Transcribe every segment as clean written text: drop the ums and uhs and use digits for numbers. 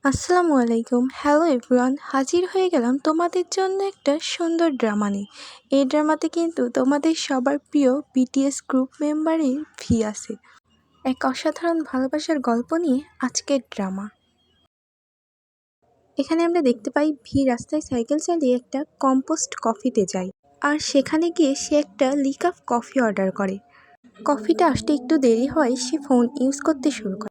আসসালামু আলাইকুম। Hello everyone, হাজির হয়ে গেলাম তোমাদের জন্য একটা সুন্দর ড্রামা নিয়ে। এই ড্রামাতে কিন্তু তোমাদের সবার প্রিয় বিটিএস গ্রুপ মেম্বারের ভি আছে। এক অসাধারণ ভালোবাসার গল্প নিয়ে আজকের ড্রামা। এখানে আমরা দেখতে পাই ভি রাস্তায় সাইকেল চালিয়ে একটা কম্পোস্ট কফিতে যায়, আর সেখানে গিয়ে সে একটা লিকাপ কফি অর্ডার করে। কফিটা আসতে একটু দেরি হয়, সে ফোন ইউজ করতে শুরু করে।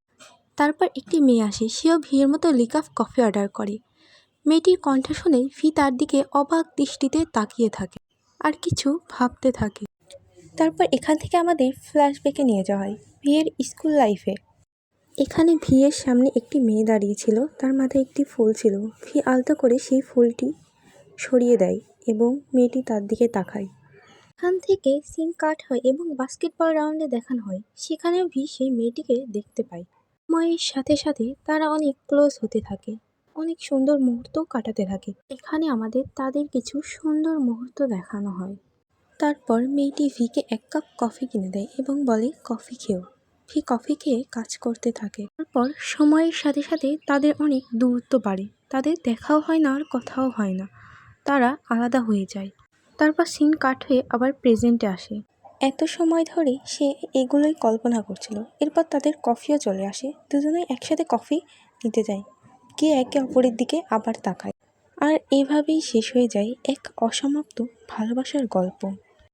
তারপর একটি মেয়ে আসে, সেও ভিয়ের মতো লিকাপ কফি অর্ডার করে। মেয়েটির কণ্ঠ শুনে ভি তার দিকে অবাক দৃষ্টিতে তাকিয়ে থাকে আর কিছু ভাবতে থাকে। তারপর এখান থেকে আমাদের ফ্ল্যাশব্যাকে নিয়ে যাওয়া হয় ভিয়ের স্কুল লাইফে। এখানে ভিয়ের সামনে একটি মেয়ে দাঁড়িয়েছিল, তার মাথায় একটি ফুল ছিল। ভি আলতো করে সেই ফুলটি সরিয়ে দেয় এবং মেয়েটি তার দিকে তাকায়। এখান থেকে সিন কাট হয় এবং বাস্কেটবল রাউন্ডে দেখানো হয়, সেখানেও ভি সেই মেয়েটিকে দেখতে পায়। সময়ের সাথে সাথে তারা অনেক ক্লোজ হতে থাকে, অনেক সুন্দর মুহূর্ত কাটাতে থাকে। এখানে আমাদের তাদের কিছু সুন্দর মুহূর্ত দেখানো হয়। তারপর মেয়েটি ভিকে এক কাপ কফি কিনে দেয় এবং বলে কফি খেও। ভি কফি খেয়ে কাজ করতে থাকে। তারপর সময়ের সাথে সাথে তাদের অনেক দূরত্ব বাড়ে, তাদের দেখাও হয় না আর কথাও হয় না, তারা আলাদা হয়ে যায়। তারপর সিন কাট হয়ে আবার প্রেজেন্টে আসে। এত সময় ধরে সে এগুলোই কল্পনা করছিল। এরপর তাদের কফিও চলে আসে, দুজনেই একসাথে কফি নিতে যায়, গিয়ে একে অপরের দিকে আবার তাকায়। আর এভাবেই শেষ হয়ে যায় এক অসমাপ্ত ভালোবাসার গল্প।